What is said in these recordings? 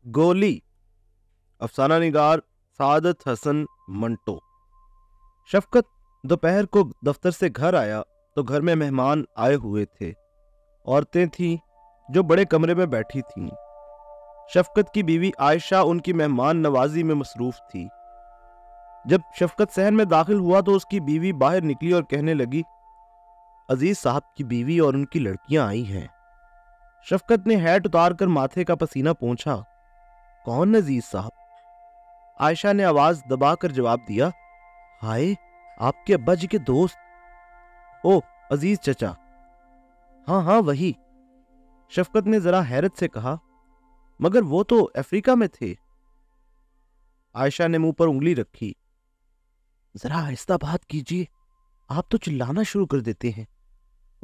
गोली। अफसाना निगार सादत हसन मंटो। शफकत दोपहर को दफ्तर से घर आया तो घर में मेहमान आए हुए थे। औरतें थीं जो बड़े कमरे में बैठी थीं। शफकत की बीवी आयशा उनकी मेहमान नवाजी में मसरूफ थी। जब शफकत सहन में दाखिल हुआ तो उसकी बीवी बाहर निकली और कहने लगी, अजीज साहब की बीवी और उनकी लड़कियां आई हैं। शफकत ने हैट उतार कर माथे का पसीना पोंछा। कौन अजीज साहब? आयशा ने आवाज दबाकर जवाब दिया, हाय, आपके अब्बा जी के दोस्त। ओ, अजीज चचा। हाँ हाँ, वही। शफकत ने जरा हैरत से कहा, मगर वो तो अफ्रीका में थे। आयशा ने मुंह पर उंगली रखी। जरा आहिस्ता बात कीजिए, आप तो चिल्लाना शुरू कर देते हैं।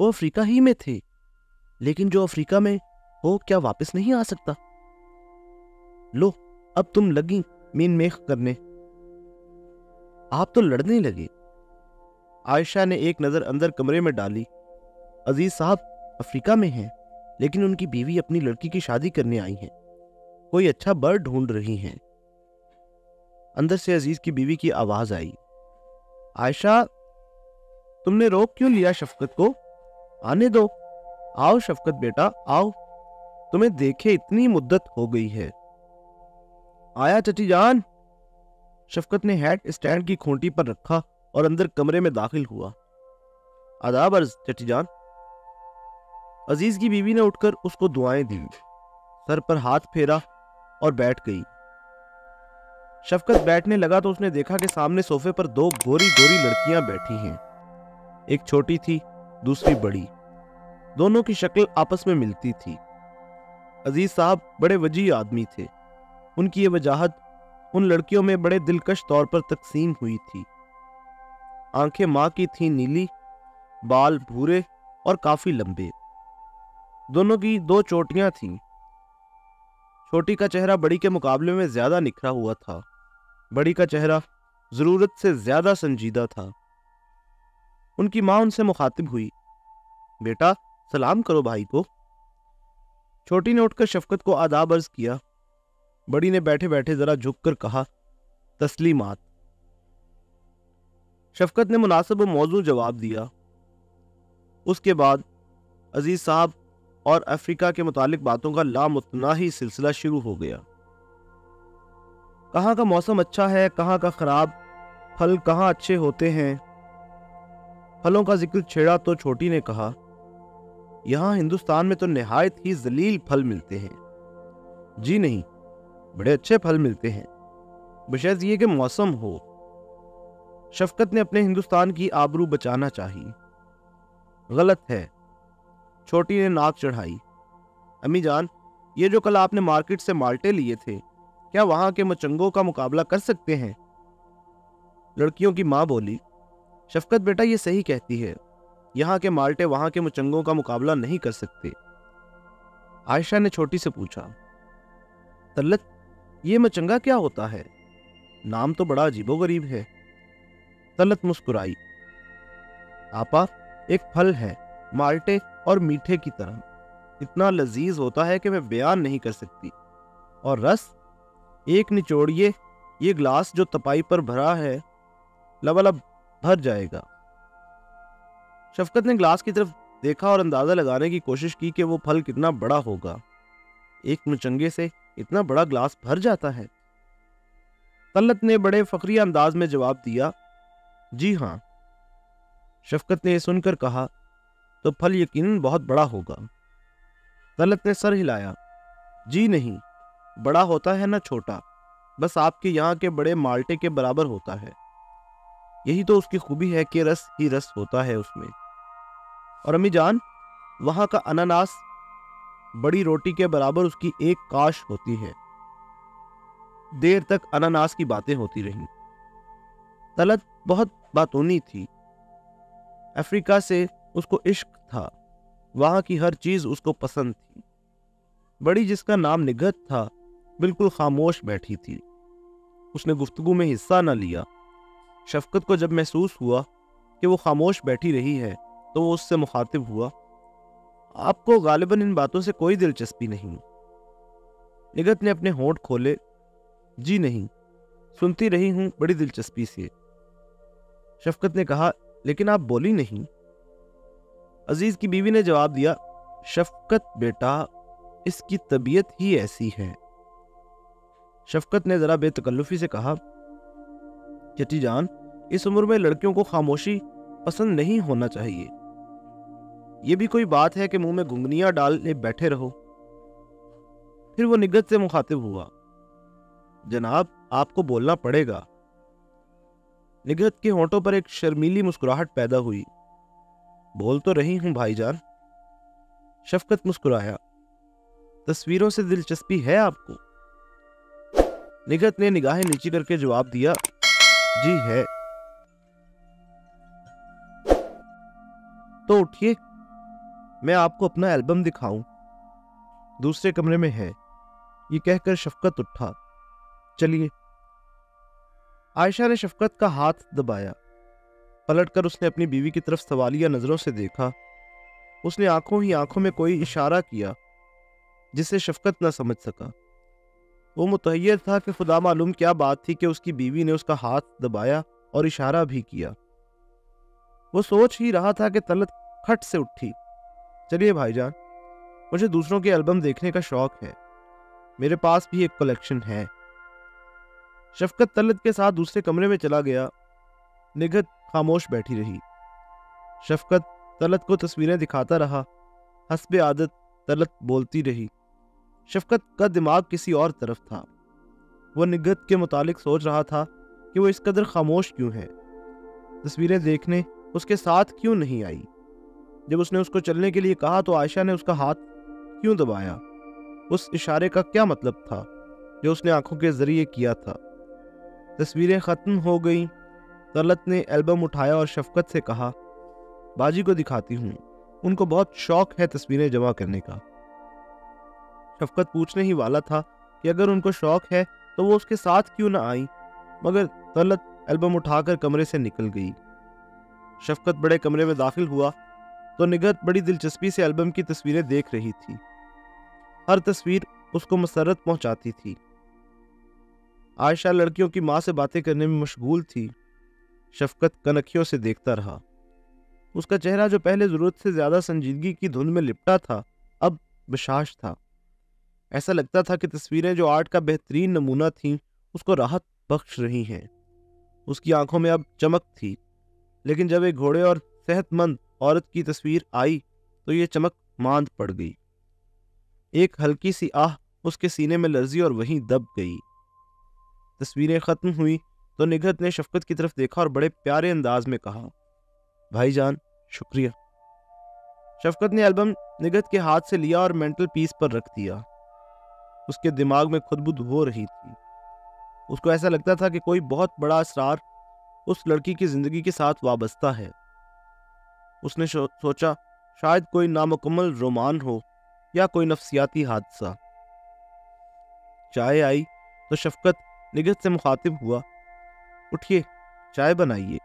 वो अफ्रीका ही में थे, लेकिन जो अफ्रीका में हो क्या वापस नहीं आ सकता? लो, अब तुम लगी मीन मेख करने। आप तो लड़ने लगे। आयशा ने एक नजर अंदर कमरे में डाली। अजीज साहब अफ्रीका में हैं, लेकिन उनकी बीवी अपनी लड़की की शादी करने आई हैं। कोई अच्छा बर ढूंढ रही हैं। अंदर से अजीज की बीवी की आवाज आई, आयशा, तुमने रोक क्यों लिया शफकत को? आने दो। आओ शफकत बेटा, आओ, तुम्हें देखे इतनी मुद्दत हो गई है। आया चची जान। शफकत ने हैट स्टैंड की खूंटी पर रखा और अंदर कमरे में दाखिल हुआ। आदाब अर्ज चची जान। अजीज की बीवी ने उठकर उसको दुआएं दी, सर पर हाथ फेरा और बैठ गई। शफकत बैठने लगा तो उसने देखा कि सामने सोफे पर दो गोरी गोरी लड़कियां बैठी हैं। एक छोटी थी, दूसरी बड़ी। दोनों की शक्ल आपस में मिलती थी। अजीज साहब बड़े वजीह आदमी थे। उनकी ये वजाहत उन लड़कियों में बड़े दिलकश तौर पर तकसीम हुई थी। आंखें मां की थीं नीली, बाल भूरे और काफी लंबे। दोनों की दो चोटियां थीं। छोटी का चेहरा बड़ी के मुकाबले में ज्यादा निखरा हुआ था। बड़ी का चेहरा जरूरत से ज्यादा संजीदा था। उनकी मां उनसे मुखातिब हुई, बेटा सलाम करो भाई को। छोटी ने उठकर शफकत को आदाब अर्ज किया। बड़ी ने बैठे बैठे जरा झुककर कहा, तस्लीमात। शफकत ने मुनासिब मौजू जवाब दिया। उसके बाद अजीज साहब और अफ्रीका के मुतालिक बातों का लामुतनाही सिलसिला शुरू हो गया। कहाँ का मौसम अच्छा है, कहाँ का खराब, फल कहाँ अच्छे होते हैं। फलों का जिक्र छेड़ा तो छोटी ने कहा, यहाँ हिंदुस्तान में तो निहायत ही जलील फल मिलते हैं। जी नहीं, बड़े अच्छे फल मिलते हैं, बशर्त ये कि मौसम हो। शफकत ने अपने हिंदुस्तान की आबरू बचाना चाहिए। गलत है। छोटी ने नाक चढ़ाई। अम्मी जान, ये जो कल आपने मार्केट से माल्टे लिए थे, क्या वहां के मचंगों का मुकाबला कर सकते हैं? लड़कियों की मां बोली, शफकत बेटा ये सही कहती है, यहाँ के माल्टे वहां के मचंगों का मुकाबला नहीं कर सकते। आयशा ने छोटी से पूछा, तल्लत ये मचंगा क्या होता है? नाम तो बड़ा अजीबोगरीब है। तल्लत मुस्कुराई, आपा एक फल है, माल्टे और मीठे की तरह। इतना लजीज होता है कि मैं बयान नहीं कर सकती। और रस, एक निचोड़िए, ये ग्लास जो तपाई पर भरा है लबालब भर जाएगा। शफकत ने ग्लास की तरफ देखा और अंदाजा लगाने की कोशिश की कि वो फल कितना बड़ा होगा। एक मुचंगे से इतना बड़ा ग्लास भर जाता है? तल्लत ने बड़े फखरिया अंदाज में जवाब दिया, जी हां। शफकत ने यह सुनकर कहा, तो फल यकीनन बहुत बड़ा होगा। तल्लत ने सर हिलाया, जी नहीं, बड़ा होता है ना छोटा, बस आपके यहाँ के बड़े माल्टे के बराबर होता है। यही तो उसकी खूबी है कि रस ही रस होता है उसमें। और अम्मी जान, वहां का अनानास बड़ी रोटी के बराबर उसकी एक काश होती है। देर तक अनानास की बातें होती रहीं। तलत बहुत बातूनी थी। अफ्रीका से उसको इश्क था, वहां की हर चीज उसको पसंद थी। बड़ी, जिसका नाम निगहत था, बिल्कुल खामोश बैठी थी। उसने गुफ्तगू में हिस्सा न लिया। शफकत को जब महसूस हुआ कि वो खामोश बैठी रही है तो वो उससे मुखातिब हुआ, आपको गालिबन इन बातों से कोई दिलचस्पी नहीं। निगत ने अपने होंठ खोले। जी नहीं, सुनती रही हूं बड़ी दिलचस्पी से। शफकत ने कहा, लेकिन आप बोली नहीं। अजीज की बीवी ने जवाब दिया, शफकत बेटा, इसकी तबीयत ही ऐसी है। शफकत ने जरा बेतकल्लुफी से कहा, चची जान, इस उम्र में लड़कियों को खामोशी पसंद नहीं होना चाहिए। ये भी कोई बात है कि मुंह में घुंघनियां डाले बैठे रहो। फिर वो निगत से मुखातिब हुआ, जनाब, आपको बोलना पड़ेगा। निगत के होंठों पर एक शर्मीली मुस्कुराहट पैदा हुई। बोल तो रही हूं भाईजान। शफकत मुस्कुराया, तस्वीरों से दिलचस्पी है आपको? निगत ने निगाहें नीची करके जवाब दिया, जी है। तो उठिए, मैं आपको अपना एल्बम दिखाऊं। दूसरे कमरे में है। ये कहकर शफकत उठा। चलिए। आयशा ने शफकत का हाथ दबाया। पलटकर उसने अपनी बीवी की तरफ सवालिया नजरों से देखा। उसने आंखों ही आंखों में कोई इशारा किया जिसे शफकत न समझ सका। वो मुतहय्यर था कि खुदा मालूम क्या बात थी कि उसकी बीवी ने उसका हाथ दबाया और इशारा भी किया। वो सोच ही रहा था कि तलत खट से उठी। चलिए भाईजान, मुझे दूसरों के एल्बम देखने का शौक है। मेरे पास भी एक कलेक्शन है। शफकत तलत के साथ दूसरे कमरे में चला गया। निगत खामोश बैठी रही। शफकत तलत को तस्वीरें दिखाता रहा। हस्बे आदत तलत बोलती रही। शफकत का दिमाग किसी और तरफ था। वो निगत के मुतालिक सोच रहा था कि वो इस कदर खामोश क्यों है। तस्वीरें देखने उसके साथ क्यों नहीं आई? जब उसने उसको चलने के लिए कहा तो आयशा ने उसका हाथ क्यों दबाया? उस इशारे का क्या मतलब था जो उसने आंखों के जरिए किया था? तस्वीरें खत्म हो गईं। तलत ने एल्बम उठाया और शफकत से कहा, बाजी को दिखाती हूँ, उनको बहुत शौक है तस्वीरें जमा करने का। शफकत पूछने ही वाला था कि अगर उनको शौक है तो वो उसके साथ क्यों ना आई, मगर तलत एल्बम उठाकर कमरे से निकल गई। शफकत बड़े कमरे में दाखिल हुआ तो निगत बड़ी दिलचस्पी से एल्बम की तस्वीरें देख रही थी। हर तस्वीर उसको मसरत पहुंचाती थी। आयशा लड़कियों की माँ से बातें करने में मशगूल थी। शफकत कनखियों से देखता रहा। उसका चेहरा जो पहले जरूरत से ज्यादा संजीदगी की धुन में लिपटा था, अब बशाश था। ऐसा लगता था कि तस्वीरें जो आर्ट का बेहतरीन नमूना थीं, उसको राहत बख्श रही हैं। उसकी आंखों में अब चमक थी, लेकिन जब एक घोड़े और सेहतमंद औरत की तस्वीर आई तो ये चमक मांद पड़ गई। एक हल्की सी आह उसके सीने में लर्जी और वहीं दब गई। तस्वीरें खत्म हुई तो निगत ने शफकत की तरफ देखा और बड़े प्यारे अंदाज में कहा, भाईजान, शुक्रिया। शफकत ने एल्बम निगत के हाथ से लिया और मेंटल पीस पर रख दिया। उसके दिमाग में खुदबुद हो रही थी। उसको ऐसा लगता था कि कोई बहुत बड़ा असरार उस लड़की की जिंदगी के साथ वाबस्ता है। उसने सोचा शायद कोई नामुकम्मल रोमान हो या कोई नफ्सियाती हादसा। चाय आई तो शफकत निगत से मुखातिब हुआ, उठिए, चाय बनाइए,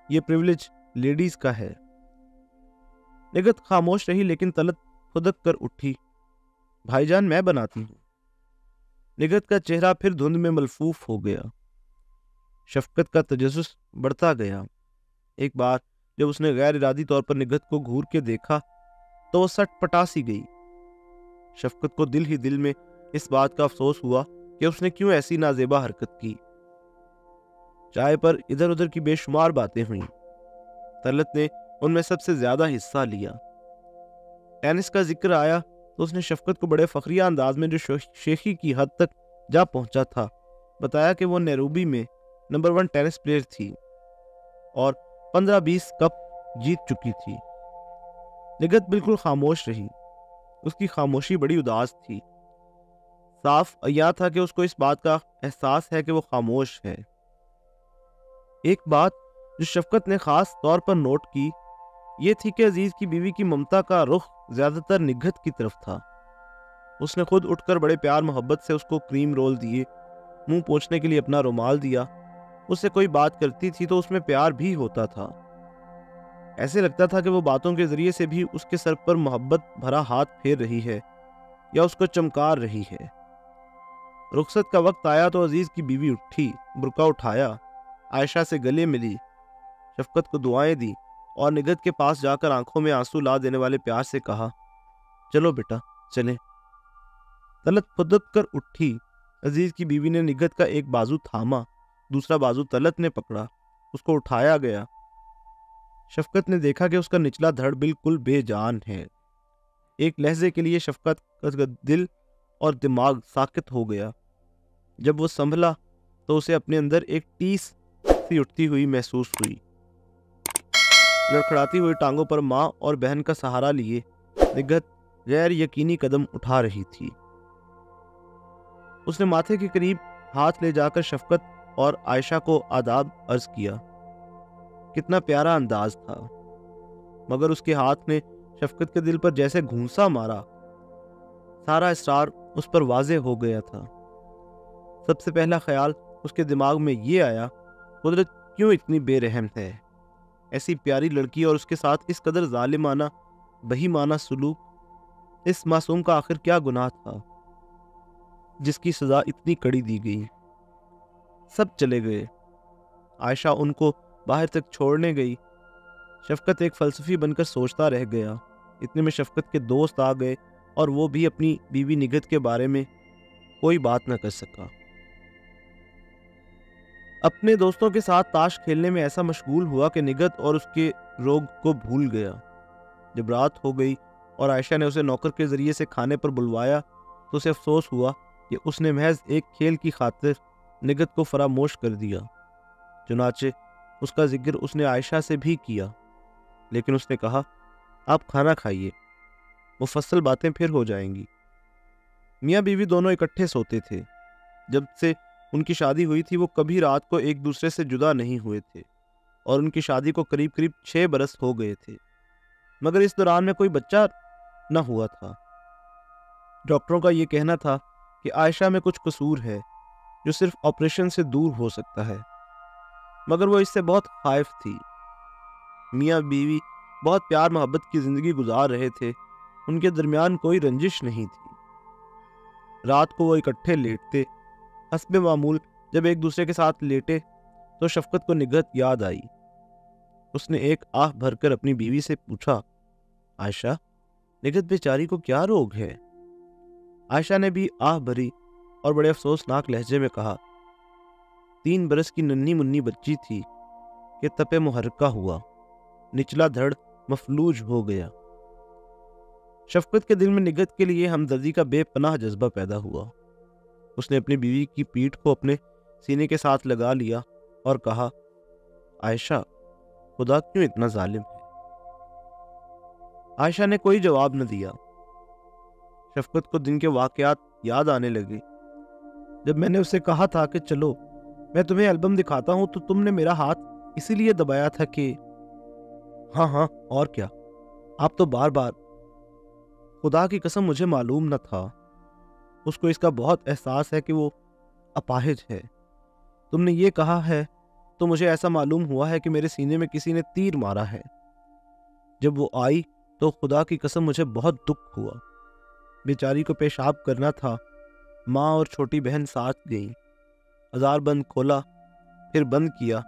ये प्रिविलेज लेडीज का है। निगत खामोश रही, लेकिन तलत खुदक कर उठी, भाईजान, मैं बनाती हूं। निगत का चेहरा फिर धुंध में मलफूफ हो गया। शफकत का तजस्सुस बढ़ता गया। एक बार जब उसने गैर इरादी तौर पर निगत को घूर के देखा तो वो सट पटासी गई। शफकत को दिल ही दिल में इस बात का अफसोस हुआ कि उसने क्यों ऐसी नाजेबा हरकत की। चाय पर इधर उधर की बेशुमार बातें हुईं। तलत ने उनमें सबसे ज्यादा हिस्सा लिया। टेनिस का जिक्र आया तो उसने शफकत को बड़े फखरिया अंदाज में, जो शेखी की हद तक जा पहुंचा था, बताया कि वो नैरोबी में नंबर 1 टेनिस प्लेयर थी और 15-20 कप जीत चुकी थी। निगत बिल्कुल खामोश रही। उसकी खामोशी बड़ी उदास थी। साफ अय्या था कि उसको इस बात का एहसास है कि वो खामोश है। एक बात जो शफकत ने खास तौर पर नोट की, ये थी कि अजीज की बीवी की ममता का रुख ज्यादातर निगत की तरफ था। उसने खुद उठकर बड़े प्यार मोहब्बत से उसको क्रीम रोल दिए, मुंह पोंछने के लिए अपना रुमाल दिया। उससे कोई बात करती थी तो उसमें प्यार भी होता था। ऐसे लगता था कि वो बातों के जरिए से भी उसके सर पर मोहब्बत भरा हाथ फेर रही है या उसको चमकार रही है। رخصت کا وقت آیا تو عزیز کی بیوی اٹھی، برقع اٹھایا، عائشہ سے گلے ملی، شفقت کو دعائیں دی اور نگہت کے پاس جا کر آنکھوں میں آنسو لا دینے والے پیار سے کہا، چلو بیٹا چلیں۔ طلعت پھدک کر اٹھی۔ عزیز کی بیوی نے نگہت کا ایک بازو تھاما، دوسرا بازو طلعت نے پکڑا، اس کو اٹھایا گیا۔ شفقت نے دیکھا کہ اس کا نچلا دھڑ بالکل بے جان ہے۔ ایک لہجے کے لیے شفقت کا دل اور دماغ ساکت ہو گیا۔ جب وہ سنبھلا تو اسے اپنے اندر ایک ٹیس سی اٹھتی ہوئی محسوس ہوئی۔ لڑکھڑاتی ہوئی ٹانگوں پر ماں اور بہن کا سہارا لیے نگہت غیر یقینی قدم اٹھا رہی تھی۔ اس نے ماتھے کے قریب ہاتھ لے جا کر شفقت اور عائشہ کو آداب عرض کیا۔ کتنا پیارا انداز تھا، مگر اس کے ہاتھ نے شفقت کے دل پر جیسے گھونسا مارا۔ سارا اسرار اس پر واضح ہو گیا تھا۔ سب سے پہلا خیال اس کے دماغ میں یہ آیا، قدرت کیوں اتنی بے رحم ہے؟ ایسی پیاری لڑکی اور اس کے ساتھ اس قدر ظالمانہ بہیمانہ سلوک۔ اس معصوم کا آخر کیا گناہ تھا جس کی سزا اتنی کڑی دی گئی؟ سب چلے گئے۔ عائشہ ان کو باہر تک چھوڑنے گئی۔ شفقت ایک فلسفی بن کر سوچتا رہ گیا۔ اتنے میں شفقت کے دوست آ گئے اور وہ بھی اپنی بیوی نگہت کے بارے میں کوئی بات نہ کر سکا۔ اپنے دوستوں کے ساتھ تاش کھیلنے میں ایسا مشغول ہوا کہ نگہت اور اس کے روگ کو بھول گیا۔ جب رات ہو گئی اور عائشہ نے اسے نوکر کے ذریعے سے کھانے پر بلوایا تو اسے افسوس ہوا کہ اس نے محض ایک کھیل کی خاطر نگہت کو فراموش کر دیا۔ چنانچہ اس کا ذکر اس نے عائشہ سے بھی کیا، لیکن اس نے کہا، آپ کھانا کھائیے، مفصل باتیں پھر ہو جائیں گی۔ میاں بیوی دونوں اکٹھے سوتے تھے۔ جب سے ان کی شادی ہوئی تھی وہ کبھی رات کو ایک دوسرے سے جدا نہیں ہوئے تھے، اور ان کی شادی کو قریب 6 برس ہو گئے تھے، مگر اس دوران میں کوئی بچہ نہ ہوا تھا۔ ڈاکٹروں کا یہ کہنا تھا کہ عائشہ میں کچھ قصور ہے جو صرف آپریشن سے دور ہو سکتا ہے، مگر وہ اس سے بہت خائف تھی۔ میاں بیوی بہت پیار محبت کی زندگی گزار رہے تھے، ان کے درمیان کوئی رنجش نہیں تھی۔ رات کو وہ اکٹھے لیٹتے۔ حسب معمول جب ایک دوسرے کے ساتھ لیٹے تو شفقت کو نگہت یاد آئی۔ اس نے ایک آہ بھر کر اپنی بیوی سے پوچھا، عائشہ، نگہت بیچاری کو کیا روگ ہے؟ عائشہ نے بھی آہ بھری اور بڑے افسوسناک لہجے میں کہا، 3 برس کی ننھی منی بچی تھی کہ تپے محرکہ ہوا، نچلا دھڑ مفلوج ہو گیا۔ شفقت کے دل میں نگہت کے لیے ہمدردی کا بے پناہ جذبہ پیدا ہوا۔ اس نے اپنی بیوی کی پیٹھ کو اپنے سینے کے ساتھ لگا لیا اور کہا، عائشہ، خدا کیوں اتنا ظالم ہے؟ عائشہ نے کوئی جواب نہ دیا۔ شفقت کو دن کے واقعات یاد آنے لگے۔ جب میں نے اسے کہا تھا کہ چلو میں تمہیں البم دکھاتا ہوں تو تم نے میرا ہاتھ اسی لیے دبایا تھا کہ ہاں اور کیا، آپ تو بار بار۔ خدا کی قسم مجھے معلوم نہ تھا۔ اس کو اس کا بہت احساس ہے کہ وہ اپاہج ہے۔ تم نے یہ کہا ہے تو مجھے ایسا معلوم ہوا ہے کہ میرے سینے میں کسی نے تیر مارا ہے۔ جب وہ آئی تو خدا کی قسم مجھے بہت دکھ ہوا۔ بیچاری کو پیشاب کرنا تھا۔ ماں اور چھوٹی بہن ساتھ گئیں۔ ہزار بند کھولا، پھر بند کیا۔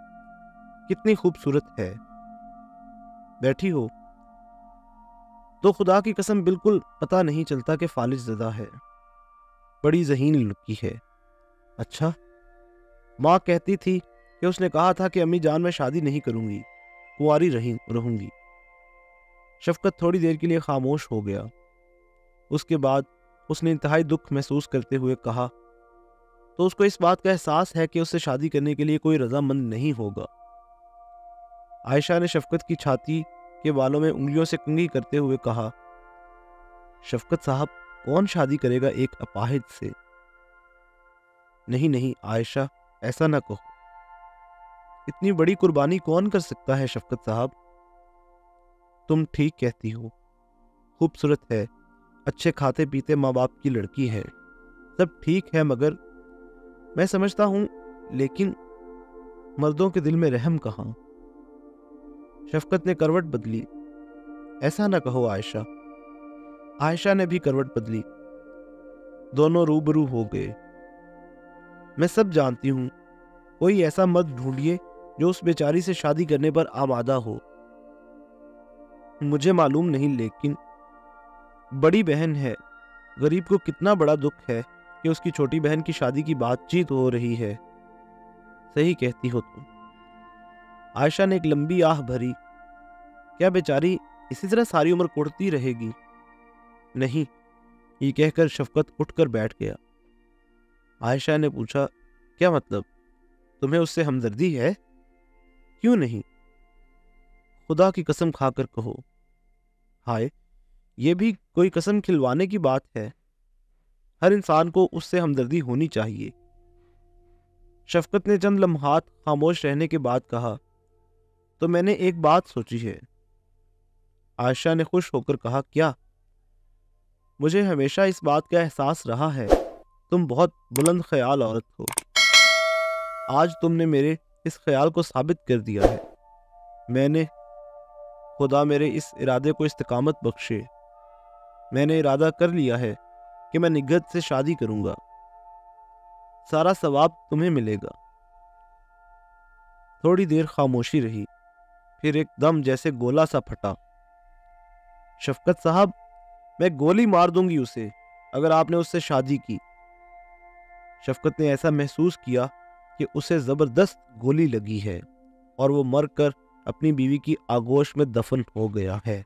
کتنی خوبصورت ہے، بیٹھی ہو تو خدا کی قسم بالکل پتہ نہیں چلتا کہ فالج زدہ ہے۔ بڑی ذہین لڑکی ہے۔ اچھا، ماں کہتی تھی کہ اس نے کہا تھا کہ امی جان میں شادی نہیں کروں گی، کنواری رہوں گی۔ شفقت تھوڑی دیر کے لیے خاموش ہو گیا۔ اس کے بعد اس نے انتہائی دکھ محسوس کرتے ہوئے کہا، تو اس کو اس بات کا احساس ہے کہ اس سے شادی کرنے کے لیے کوئی رضامند نہیں ہوگا۔ عائشہ نے شفقت کی چھاتی کے بالوں میں انگلیوں سے کنگھی کرتے ہوئے کہا، شفقت صاحب، کون شادی کرے گا ایک اپاہج سے؟ نہیں عائشہ، ایسا نہ کہو۔ اتنی بڑی قربانی کون کر سکتا ہے شفقت صاحب؟ تم ٹھیک کہتی ہو، خوبصورت ہے، اچھے کھاتے پیتے ماں باپ کی لڑکی ہے، سب ٹھیک ہے، مگر میں سمجھتا ہوں، لیکن مردوں کے دل میں رحم کہاں؟ شفقت نے کروٹ بدلی۔ ایسا نہ کہو عائشہ۔ عائشہ نے بھی کروٹ بدلی۔ دونوں روبرو ہو گئے۔ मैं सब जानती हूँ। कोई ऐसा मर्द ढूंढिए जो उस बेचारी से शादी करने पर आमादा हो। मुझे मालूम नहीं, लेकिन बड़ी बहन है। गरीब को कितना बड़ा दुख है कि उसकी छोटी बहन की शादी की बातचीत हो रही है। सही कहती हो तुम। आयशा ने एक लंबी आह भरी। क्या बेचारी इसी तरह सारी उम्र कुढ़ती रहेगी? नहीं, ये कहकर शफकत उठकर बैठ गया। आयशा ने पूछा, क्या मतलब? तुम्हें उससे हमदर्दी है? क्यों नहीं? खुदा की कसम खाकर कहो। हाय, ये भी कोई कसम खिलवाने की बात है? हर इंसान को उससे हमदर्दी होनी चाहिए। शफकत ने चंद लम्हात खामोश रहने के बाद कहा, तो मैंने एक बात सोची है। आयशा ने खुश होकर कहा, क्या? मुझे हमेशा इस बात का एहसास रहा है, तुम बहुत बुलंद ख्याल औरत हो। आज तुमने मेरे इस ख्याल को साबित कर दिया है। खुदा मेरे इस इरादे को इस्तिकामत बख्शे। मैंने इरादा कर लिया है कि मैं निगहत से शादी करूंगा। सारा सवाब तुम्हें मिलेगा। थोड़ी देर खामोशी रही, फिर एकदम जैसे गोला सा फटा। शफकत साहब, मैं गोली मार दूंगी उसे अगर आपने उससे शादी की। शफकत ने ऐसा महसूस किया कि उसे जबरदस्त गोली लगी है और वो मर कर अपनी बीवी की आगोश में दफन हो गया है।